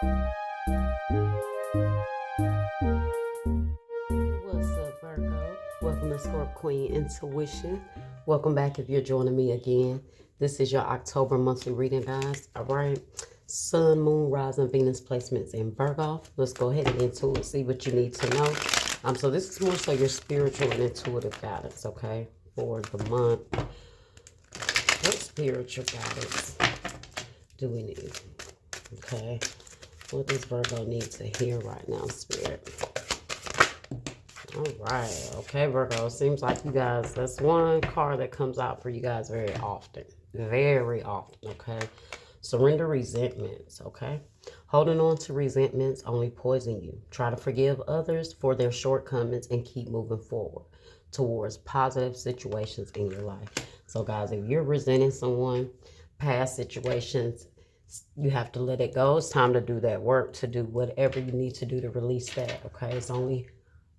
What's up, Virgo? Welcome to Scorp Queen Intuition. Welcome back if you're joining me again. This is your October monthly reading, guys. All right. Sun, Moon, Rising, Venus placements in Virgo. Let's go ahead and get into it. See what you need to know. So this is more so your spiritual and intuitive guidance, okay, for the month. What spiritual guidance do we need? Okay. What does Virgo need to hear right now, Spirit? All right. Okay, Virgo. Seems like you guys, that's one card that comes out for you guys very often. Very often, okay? Surrender resentments, okay? Holding on to resentments only poison you. Try to forgive others for their shortcomings and keep moving forward towards positive situations in your life. So, guys, if you're resenting someone, past situations, you have to let it go. It's time to do that work, to do whatever you need to do to release that, okay? It's only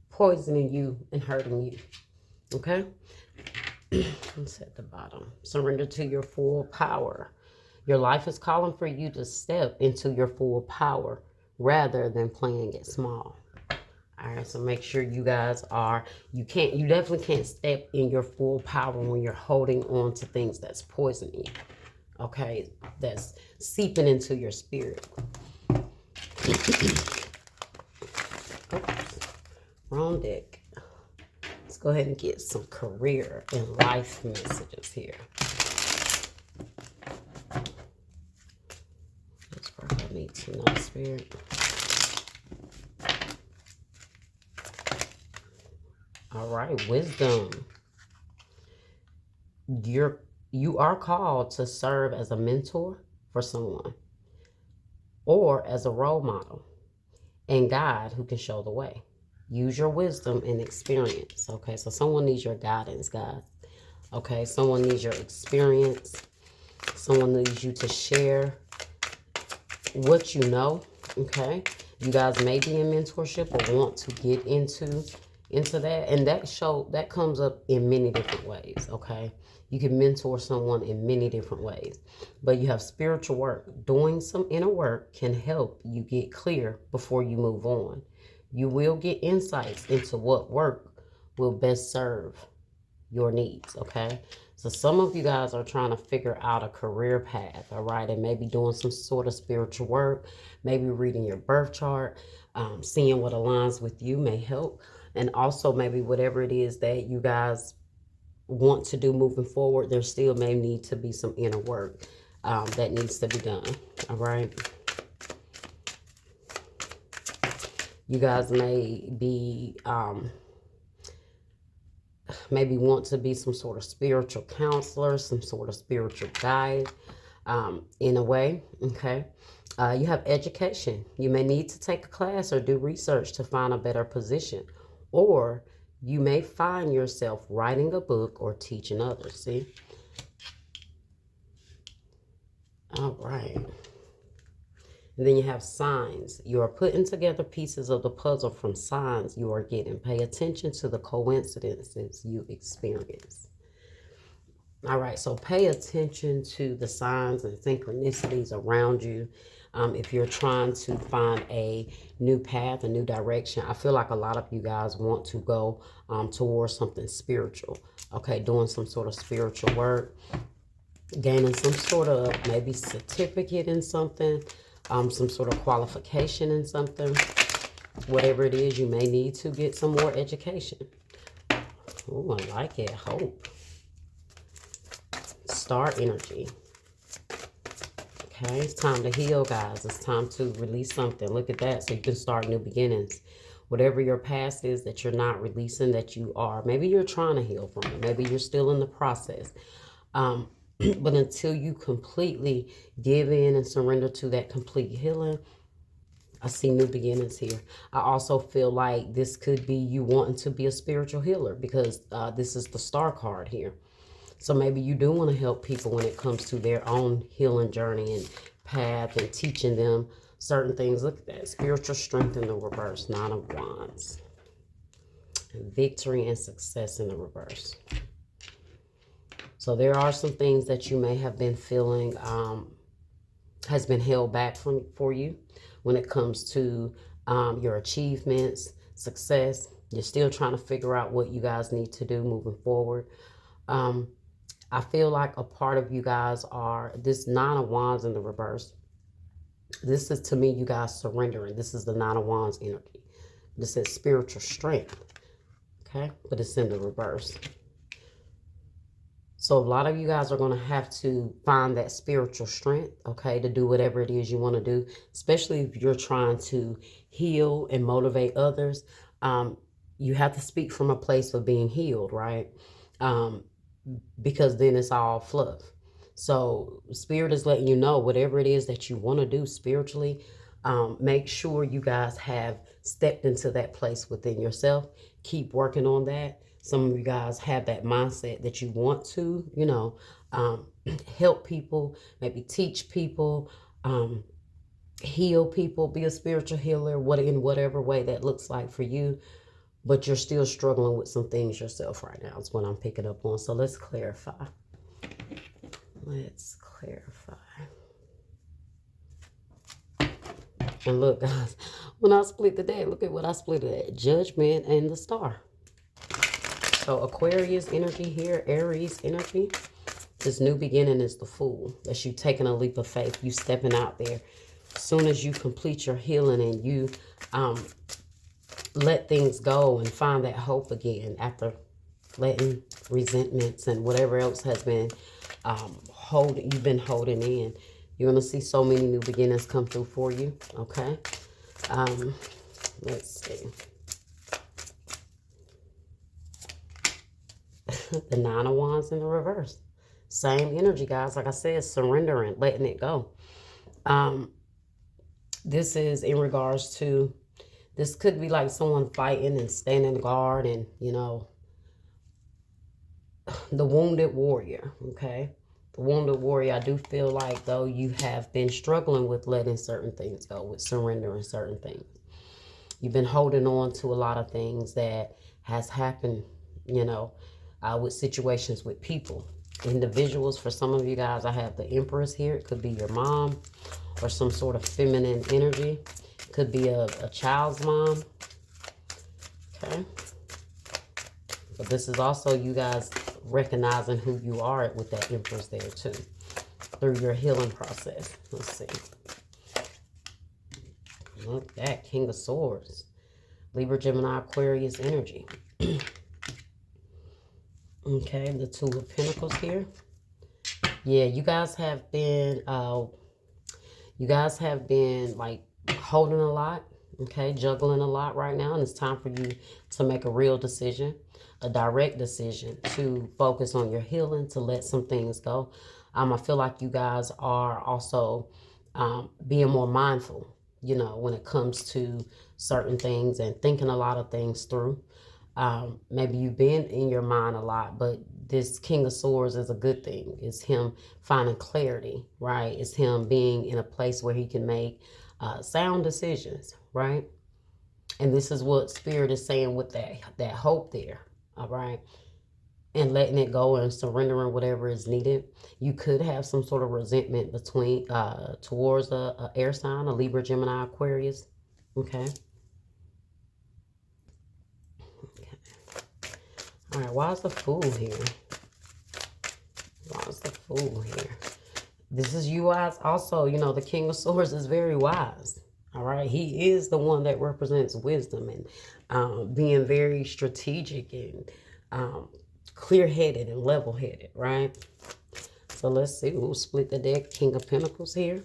poisoning you and hurting you, okay? Let's at the bottom. Surrender to your full power. Your life is calling for you to step into your full power rather than playing it small. All right, so make sure you guys are, you definitely can't step in your full power when you're holding on to things that's poisoning you, okay? That's seeping into your spirit. Oops. Wrong deck. Let's go ahead and get some career and life messages here. That's what I need to know, Spirit. All right, wisdom. You are called to serve as a mentor for someone or as a role model and guide who can show the way. Use your wisdom and experience. Okay, so someone needs your guidance, guys. Okay, someone needs your experience. Someone needs you to share what you know. Okay, you guys may be in mentorship or want to get into that, and that comes up in many different ways. Okay, you can mentor someone in many different ways, but you have spiritual work. Doing some inner work can help you get clear before you move on. You will get insights into what work will best serve your needs, okay? So some of you guys are trying to figure out a career path, all right? And maybe doing some sort of spiritual work, maybe reading your birth chart, seeing what aligns with you may help. And also maybe whatever it is that you guys want to do moving forward, there still may need to be some inner work that needs to be done, all right? You guys may be, maybe want to be some sort of spiritual counselor, some sort of spiritual guide, in a way, okay? You have education. You may need to take a class or do research to find a better position. Or you may find yourself writing a book or teaching others, see? All right. And then you have signs. You are putting together pieces of the puzzle from signs you are getting. Pay attention to the coincidences you experience. All right, so pay attention to the signs and synchronicities around you. If you're trying to find a new path, a new direction, I feel like a lot of you guys want to go towards something spiritual. Okay, doing some sort of spiritual work, gaining some sort of maybe certificate in something. Some sort of qualification in something. Whatever it is, you may need to get some more education. Oh, I like it. Hope. Star energy. Okay, it's time to heal, guys. It's time to release something. Look at that. So you can start new beginnings. Whatever your past is that you're not releasing, that you are. Maybe you're trying to heal from it. Maybe you're still in the process. But until you completely give in and surrender to that complete healing, I see new beginnings here. I also feel like this could be you wanting to be a spiritual healer, because this is the star card here. So maybe you do want to help people when it comes to their own healing journey and path, and teaching them certain things. Look at that. Spiritual strength in the reverse. 9 of Wands. And victory and success in the reverse. So there are some things that you may have been feeling has been held back for you when it comes to your achievements, success. You're still trying to figure out what you guys need to do moving forward. I feel like a part of you guys are this Nine of Wands in the reverse. This is, to me, you guys surrendering. This is the Nine of Wands energy. This is spiritual strength. Okay, but it's in the reverse. So a lot of you guys are going to have to find that spiritual strength, okay, to do whatever it is you want to do, especially if you're trying to heal and motivate others. You have to speak from a place of being healed, right? Because then it's all fluff. So Spirit is letting you know whatever it is that you want to do spiritually, make sure you guys have stepped into that place within yourself. Keep working on that. Some of you guys have that mindset that you want to, help people, maybe teach people, heal people, be a spiritual healer, in whatever way that looks like for you. But you're still struggling with some things yourself right now. Is what I'm picking up on. So let's clarify. Let's clarify. And look, guys, when I split the deck, look at what I split it at. Judgment and the Star. So Aquarius energy here, Aries energy. This new beginning is the Fool. That's you taking a leap of faith. You stepping out there. As soon as you complete your healing and you let things go and find that hope again after letting resentments and whatever else has been you've been holding in. You're going to see so many new beginnings come through for you, okay? Let's see. The Nine of Wands in the reverse. Same energy, guys. Like I said, surrendering, letting it go. This is in regards to, this could be like someone fighting and standing guard and, the wounded warrior, okay? The wounded warrior, I do feel like, though, you have been struggling with letting certain things go, with surrendering certain things. You've been holding on to a lot of things that has happened, with situations with people, individuals. For some of you guys, I have the Empress here. It could be your mom or some sort of feminine energy. It could be a child's mom, okay? But this is also you guys recognizing who you are with that Empress there too, through your healing process. Let's see. Look at that, King of Swords. Libra, Gemini, Aquarius energy. Okay, the Two of Pentacles here. Yeah, you guys have been like holding a lot, okay, juggling a lot right now, and it's time for you to make a real decision, a direct decision to focus on your healing, to let some things go. I feel like you guys are also being more mindful, when it comes to certain things and thinking a lot of things through. Maybe you've been in your mind a lot, but this King of Swords is a good thing. It's him finding clarity, right? It's him being in a place where he can make sound decisions, right? And this is what Spirit is saying with that hope there, all right? And letting it go and surrendering whatever is needed. You could have some sort of resentment towards a air sign, a Libra, Gemini, Aquarius, okay? All right, why is the Fool here? Why is the Fool here? This is you guys also, the King of Swords is very wise. All right, he is the one that represents wisdom and being very strategic and clear-headed and level-headed, right? So let's see, we'll split the deck. King of Pentacles here.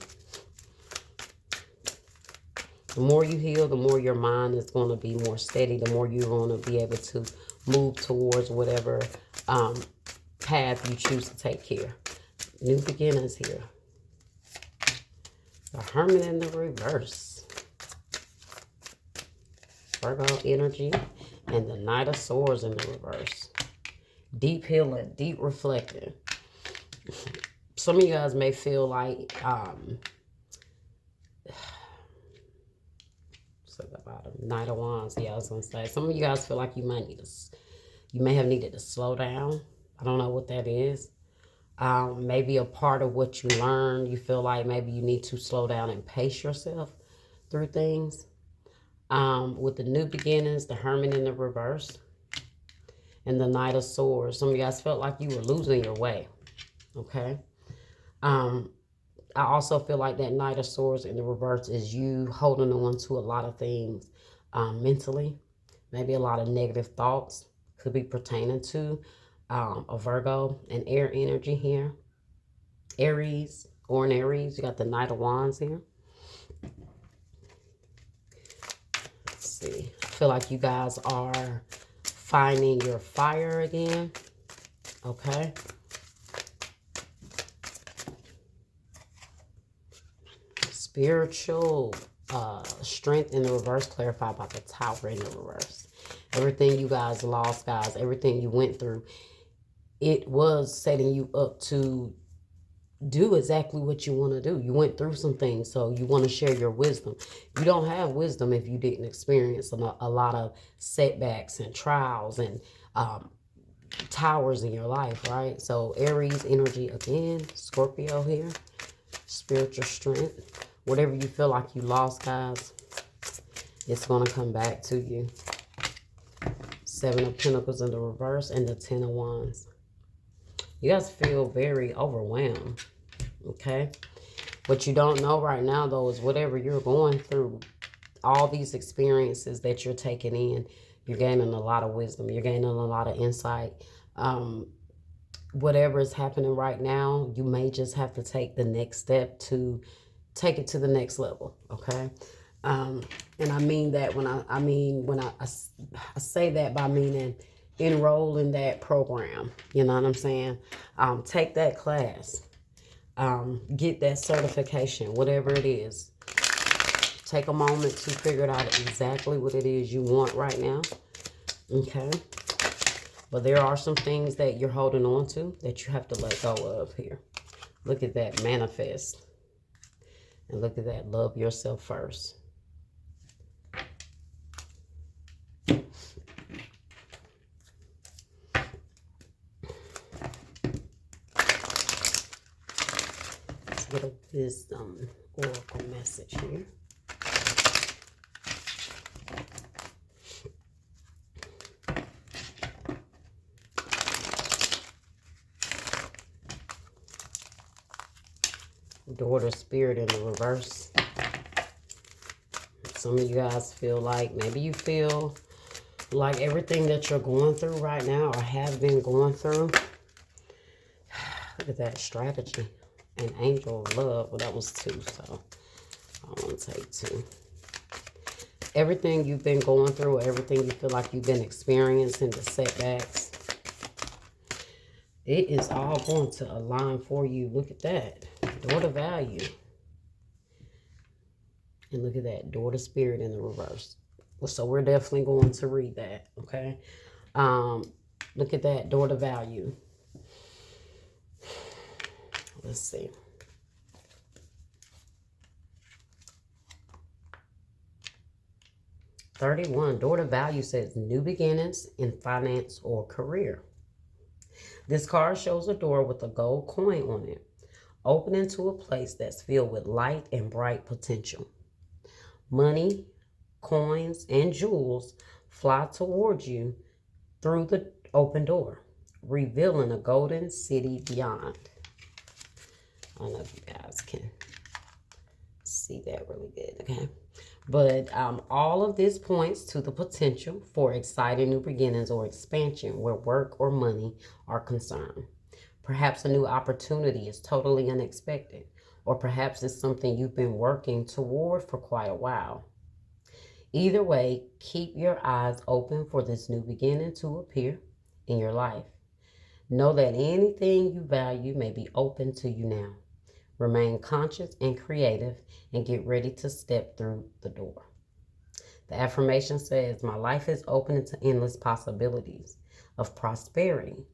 The more you heal, the more your mind is going to be more steady, the more you're going to be able to move towards whatever path you choose to take here. New beginnings here. The Hermit in the reverse. Virgo energy. And the Knight of Swords in the reverse. Deep healing, deep reflecting. Some of you guys may feel like Knight of Wands. Yeah, I was gonna say, some of you guys feel like you may have needed to slow down. I don't know what that is. Maybe a part of what you learn, you feel like maybe you need to slow down and pace yourself through things. With the new beginnings, the Hermit in the reverse, and the Knight of Swords. Some of you guys felt like you were losing your way. Okay. I also feel like that Knight of Swords in the reverse is you holding on to a lot of things mentally. Maybe a lot of negative thoughts could be pertaining to a Virgo and air energy here. Aries, or an Aries, you got the Knight of Wands here. Let's see. I feel like you guys are finding your fire again. Okay. Spiritual strength in the reverse, clarified by the Tower in the reverse. Everything you guys lost, guys, everything you went through, it was setting you up to do exactly what you want to do. You went through some things, so you want to share your wisdom. You don't have wisdom if you didn't experience a lot of setbacks and trials and towers in your life, right? So Aries energy again, Scorpio here, spiritual strength. Whatever you feel like you lost, guys, it's going to come back to you. Seven of Pentacles in the reverse and the Ten of Wands. You guys feel very overwhelmed, okay? What you don't know right now, though, is whatever you're going through, all these experiences that you're taking in, you're gaining a lot of wisdom. You're gaining a lot of insight. Whatever is happening right now, you may just have to take the next step to take it to the next level, okay? And I mean that when I say that by meaning enroll in that program. You know what I'm saying? Take that class. Get that certification, whatever it is. Take a moment to figure out exactly what it is you want right now. Okay? But there are some things that you're holding on to that you have to let go of here. Look at that, manifest. And look at that, love yourself first. Let's get a wisdom oracle message here. Daughter spirit in the reverse. Some of you guys feel like, maybe you feel like everything that you're going through right now or have been going through. Look at that, strategy. And angel of love. Well, that was 2, so I want to take 2. Everything you've been going through, everything you feel like you've been experiencing, the setbacks, it is all going to align for you. Look at that. Daughter value. And look at that. Daughter spirit in the reverse. So we're definitely going to read that. Okay. Look at that. Daughter value. Let's see. $31. Daughter value says new beginnings in finance or career. This card shows a door with a gold coin on it, opening to a place that's filled with light and bright potential. Money, coins, and jewels fly towards you through the open door, revealing a golden city beyond. I don't know if you guys can see that really good, okay? But all of this points to the potential for exciting new beginnings or expansion where work or money are concerned. Perhaps a new opportunity is totally unexpected, or perhaps it's something you've been working toward for quite a while. Either way, keep your eyes open for this new beginning to appear in your life. Know that anything you value may be open to you now. Remain conscious and creative and get ready to step through the door. The affirmation says, my life is open to endless possibilities of prosperity.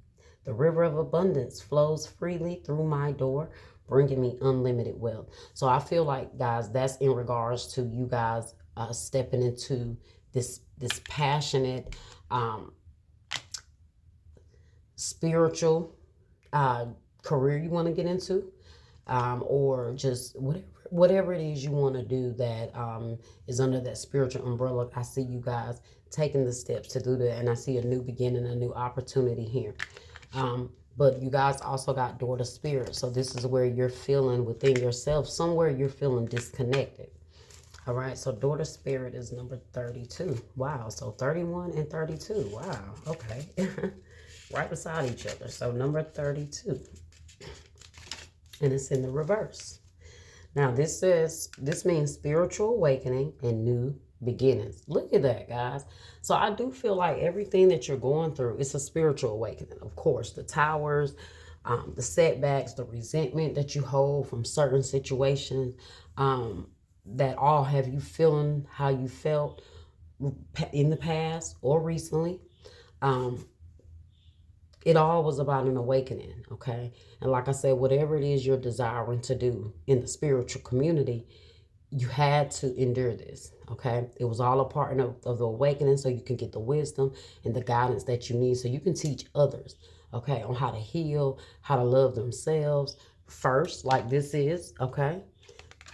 The river of abundance flows freely through my door, bringing me unlimited wealth. So I feel like, guys, that's in regards to you guys stepping into this passionate, spiritual career you want to get into, or just whatever it is you want to do that is under that spiritual umbrella. I see you guys taking the steps to do that, and I see a new beginning, a new opportunity here. But you guys also got daughter spirit, so this is where you're feeling within yourself, somewhere you're feeling disconnected. All right, so daughter spirit is number 32. Wow, so 31 and 32. Wow, okay. Right beside each other. So number 32. And it's in the reverse. Now this means spiritual awakening and new beginnings. Look at that, guys. So I do feel like everything that you're going through is a spiritual awakening. Of course, the towers, the setbacks, the resentment that you hold from certain situations, that all have you feeling how you felt in the past or recently. It all was about an awakening, okay? And like I said, whatever it is you're desiring to do in the spiritual community, you had to endure this, okay? It was all a part of the awakening, so you can get the wisdom and the guidance that you need so you can teach others, okay, on how to heal, how to love themselves first, like this is, okay?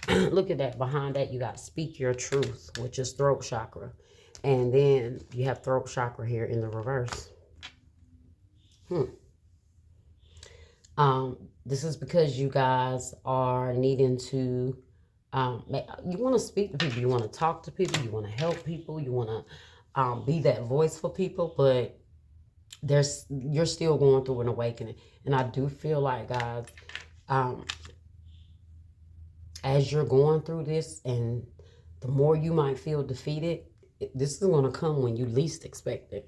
Look at that. Behind that, you got speak your truth, which is throat chakra. And then you have throat chakra here in the reverse. This is because you guys are needing to, you want to speak to people, you want to talk to people, you want to help people, you want to be that voice for people, but you're still going through an awakening. And I do feel like, guys, as you're going through this, and the more you might feel defeated, this is going to come when you least expect it.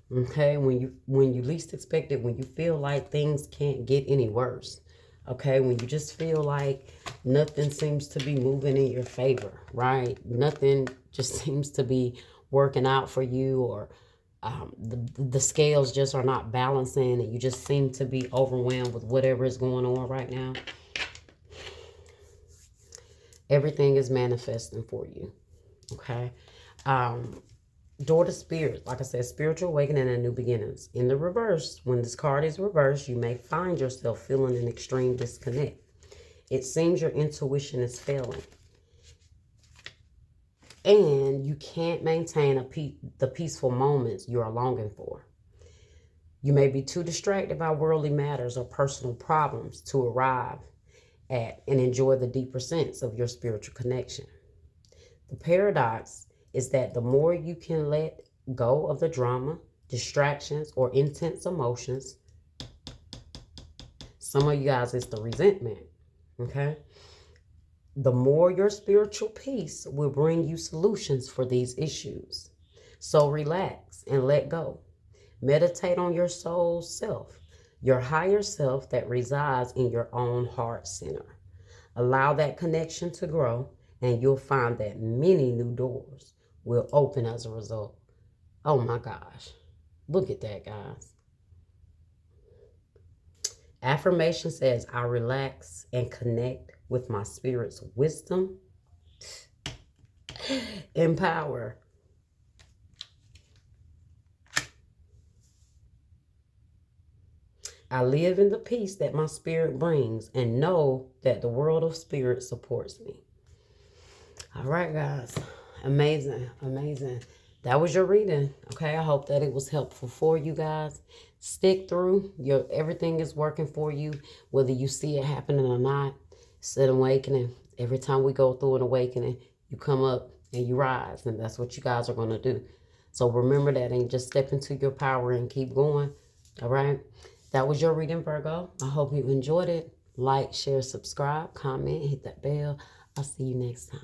Okay, when you least expect it, when you feel like things can't get any worse. Okay, when you just feel like nothing seems to be moving in your favor, right? Nothing just seems to be working out for you, or the scales just are not balancing, and you just seem to be overwhelmed with whatever is going on right now. Everything is manifesting for you. Okay. Daughter spirit, like I said, spiritual awakening and new beginnings. In the reverse, when this card is reversed, you may find yourself feeling an extreme disconnect. It seems your intuition is failing, and you can't maintain the peaceful moments you are longing for. You may be too distracted by worldly matters or personal problems to arrive at and enjoy the deeper sense of your spiritual connection. The paradox is that the more you can let go of the drama, distractions, or intense emotions, some of you guys, it's the resentment, okay? The more your spiritual peace will bring you solutions for these issues. So relax and let go. Meditate on your soul self, your higher self that resides in your own heart center. Allow that connection to grow, and you'll find that many new doors will open as a result. Oh my gosh. Look at that, guys. Affirmation says, I relax and connect with my spirit's wisdom and power. I live in the peace that my spirit brings and know that the world of spirit supports me. All right, guys. Amazing, amazing. That was your reading. Okay, I hope that it was helpful for you guys. Stick through. Everything is working for you, whether you see it happening or not. It's an awakening. Every time we go through an awakening, you come up and you rise, and that's what you guys are going to do. So remember that, and just step into your power and keep going. All right. That was your reading, Virgo. I hope you enjoyed it. Like, share, subscribe, comment, hit that bell. I'll see you next time.